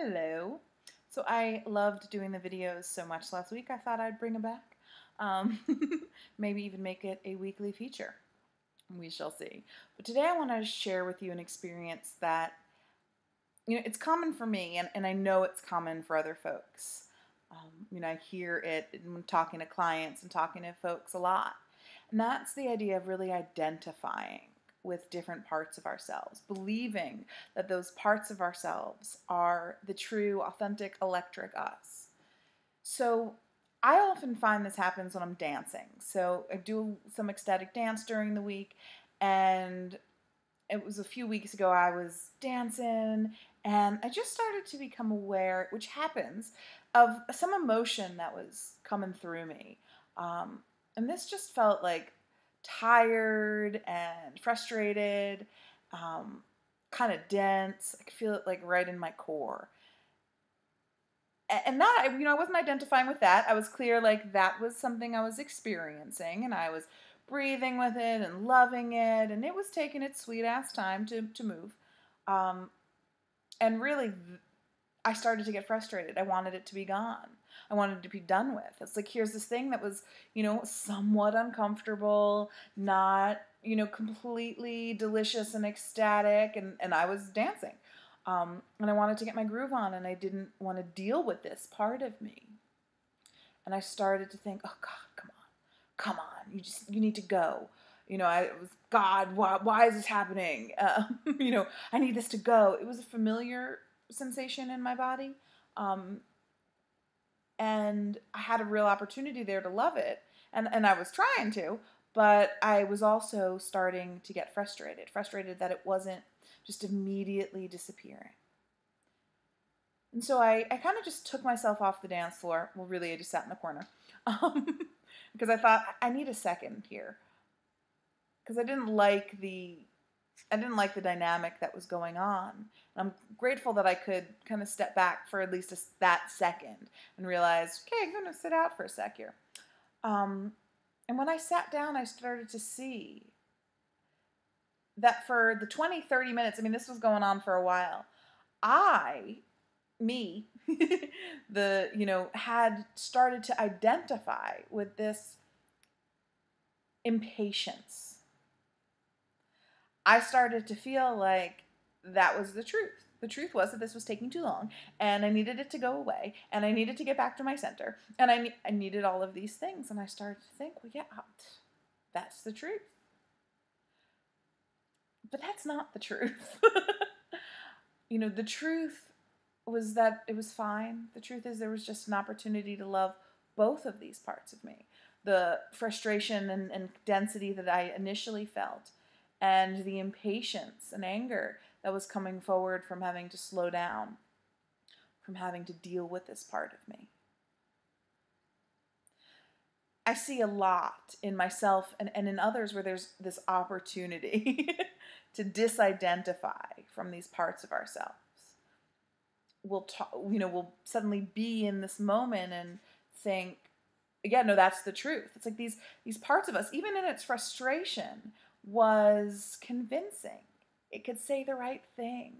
Hello. So I loved doing the videos so much last week, I thought I'd bring them back. Um, Maybe even make it a weekly feature. We shall see. But today I want to share with you an experience that, it's common for me, and I know it's common for other folks. I hear it when talking to clients and talking to folks a lot. And that's the idea of really identifying with different parts of ourselves, believing that those parts of ourselves are the true, authentic, electric us. So I often find this happens when I'm dancing. So I do some ecstatic dance during the week, and it was a few weeks ago I was dancing and I just started to become aware, which happens, of some emotion that was coming through me. And this just felt like tired and frustrated, kind of dense. I could feel it like right in my core. And not, I wasn't identifying with that. I was clear like that was something I was experiencing, and I was breathing with it and loving it, and it was taking its sweet ass time to move. Um, and really, I started to get frustrated. I wanted it to be gone. I wanted it to be done with. It's like, here's this thing that was, somewhat uncomfortable, not, completely delicious and ecstatic, and I was dancing. And I wanted to get my groove on, and I didn't want to deal with this part of me. And I started to think, oh God, come on, you need to go. I was, God, why is this happening? I need this to go. It was a familiar sensation in my body. Um, and I had a real opportunity there to love it. And I was trying to, but I was also starting to get frustrated that it wasn't just immediately disappearing. And so I kind of just took myself off the dance floor. Well, really, I just sat in the corner because I thought I need a second here, because I didn't like the dynamic that was going on. And I'm grateful that I could kind of step back for at least that second and realize, okay, I'm going to sit out for a sec here. And when I sat down, I started to see that for the 20, 30 minutes, I mean, this was going on for a while, me, had started to identify with this impatience. I started to feel like that was the truth. The truth was that this was taking too long, and I needed it to go away, and I needed to get back to my center, and I needed all of these things. And I started to think, well, yeah, that's the truth. But that's not the truth. The truth was that it was fine. The truth is there was just an opportunity to love both of these parts of me. The frustration and density that I initially felt, and the impatience and anger that was coming forward from having to slow down, from having to deal with this part of me. I see a lot in myself and in others where there's this opportunity to disidentify from these parts of ourselves. We'll suddenly be in this moment and think, yeah, no, that's the truth. It's like these parts of us, even in its frustration, was convincing. It could say the right thing.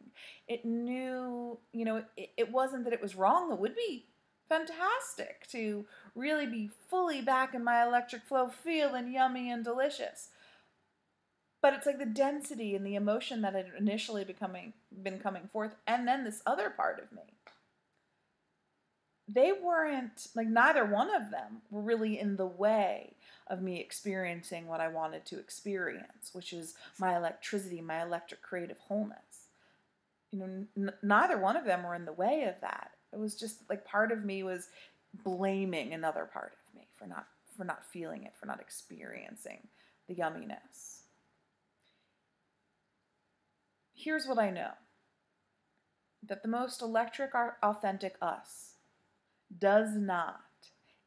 It knew, it wasn't that it was wrong. It would be fantastic to really be fully back in my electric flow, feeling yummy and delicious. But it's like the density and the emotion that had initially been coming forth, and then this other part of me. They weren't, like, neither one of them were really in the way of me experiencing what I wanted to experience, which is my electricity, my electric creative wholeness. Neither one of them were in the way of that. It was just like part of me was blaming another part of me for not feeling it, for not experiencing the yumminess. Here's what I know. That the most electric, authentic us does not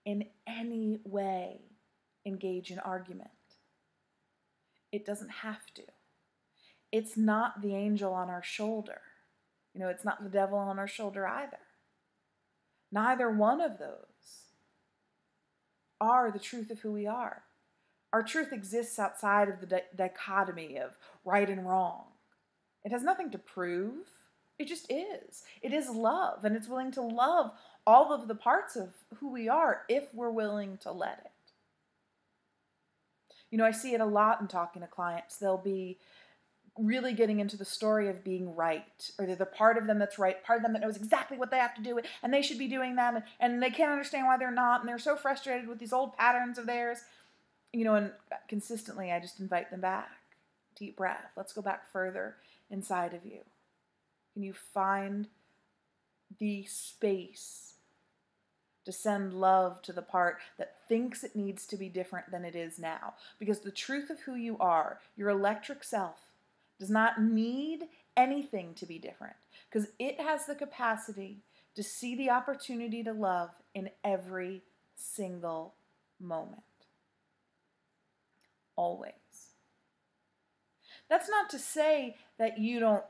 in any way engage in argument. It doesn't have to. It's not the angel on our shoulder. It's not the devil on our shoulder either. Neither one of those are the truth of who we are. Our truth exists outside of the dichotomy of right and wrong. It has nothing to prove. It just is. It is love, and it's willing to love all of the parts of who we are if we're willing to let it. I see it a lot in talking to clients. They'll be really getting into the story of being right, or they're the part of them that's right, part of them that knows exactly what they have to do, and they should be doing that, and they can't understand why they're not, and they're so frustrated with these old patterns of theirs. And consistently I just invite them back. Deep breath. Let's go back further inside of you. Can you find the space to send love to the part that thinks it needs to be different than it is now? Because the truth of who you are, your electric self, does not need anything to be different, because it has the capacity to see the opportunity to love in every single moment. Always. That's not to say that you don't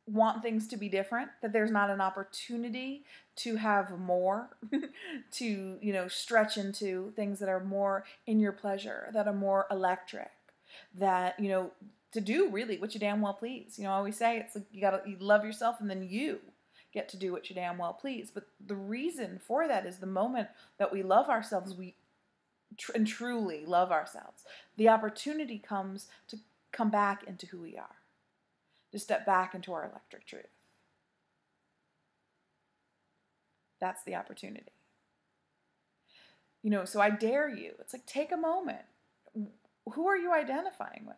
want things to be different, that there's not an opportunity to have more, to, stretch into things that are more in your pleasure, that are more electric, that, to do really what you damn well please. I always say it's like you love yourself, and then you get to do what you damn well please. But the reason for that is the moment that we love ourselves, we and truly love ourselves, the opportunity comes to come back into who we are, to step back into our electric truth. That's the opportunity. So I dare you. It's like, take a moment. Who are you identifying with?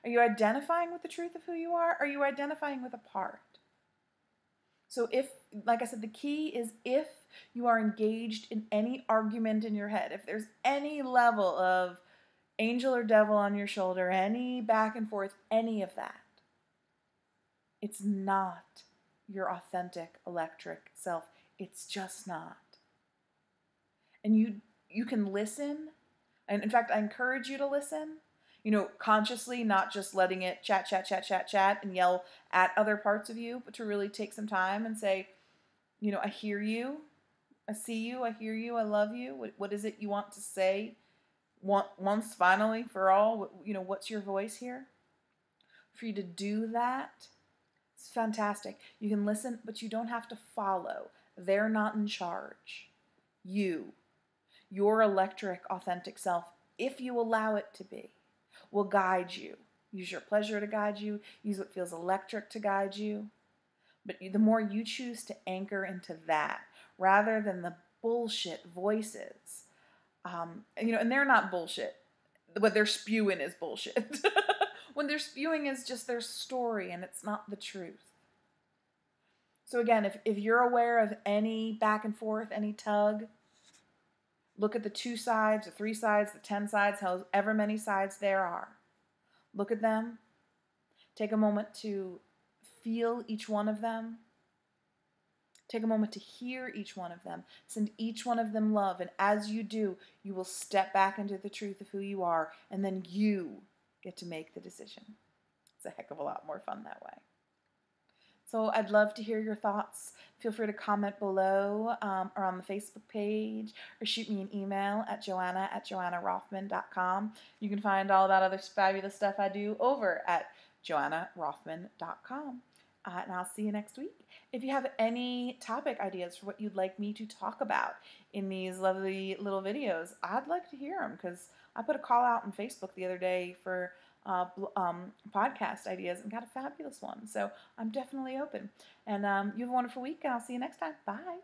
Are you identifying with the truth of who you are? Are you identifying with a part? So if, like I said, the key is if you are engaged in any argument in your head, if there's any level of angel or devil on your shoulder, any back and forth, any of that, it's not your authentic electric self. It's just not. And you can listen. And in fact, I encourage you to listen, consciously, not just letting it chat, and yell at other parts of you, but to really take some time and say, I hear you, I see you, I hear you, I love you. What is it you want to say once, finally, for all? What's your voice here? For you to do that, it's fantastic. You can listen, but you don't have to follow. They're not in charge. Your electric, authentic self, if you allow it to be, will guide you. Use your pleasure to guide you. Use what feels electric to guide you. But the more you choose to anchor into that, rather than the bullshit voices, and they're not bullshit. What they're spewing is bullshit. What they're spewing is just their story, and it's not the truth. So again, if you're aware of any back and forth, any tug, look at the 2 sides, the 3 sides, the 10 sides, however many sides there are. Look at them. Take a moment to feel each one of them. Take a moment to hear each one of them. Send each one of them love. And as you do, you will step back into the truth of who you are. And then you get to make the decision. It's a heck of a lot more fun that way. So I'd love to hear your thoughts. Feel free to comment below or on the Facebook page, or shoot me an email at joanna@joannarothman.com. You can find all that other fabulous stuff I do over at joannarothman.com. And I'll see you next week. If you have any topic ideas for what you'd like me to talk about in these lovely little videos, I'd like to hear them, because I put a call out on Facebook the other day for podcast ideas and got a fabulous one. So I'm definitely open. And you have a wonderful week, and I'll see you next time. Bye.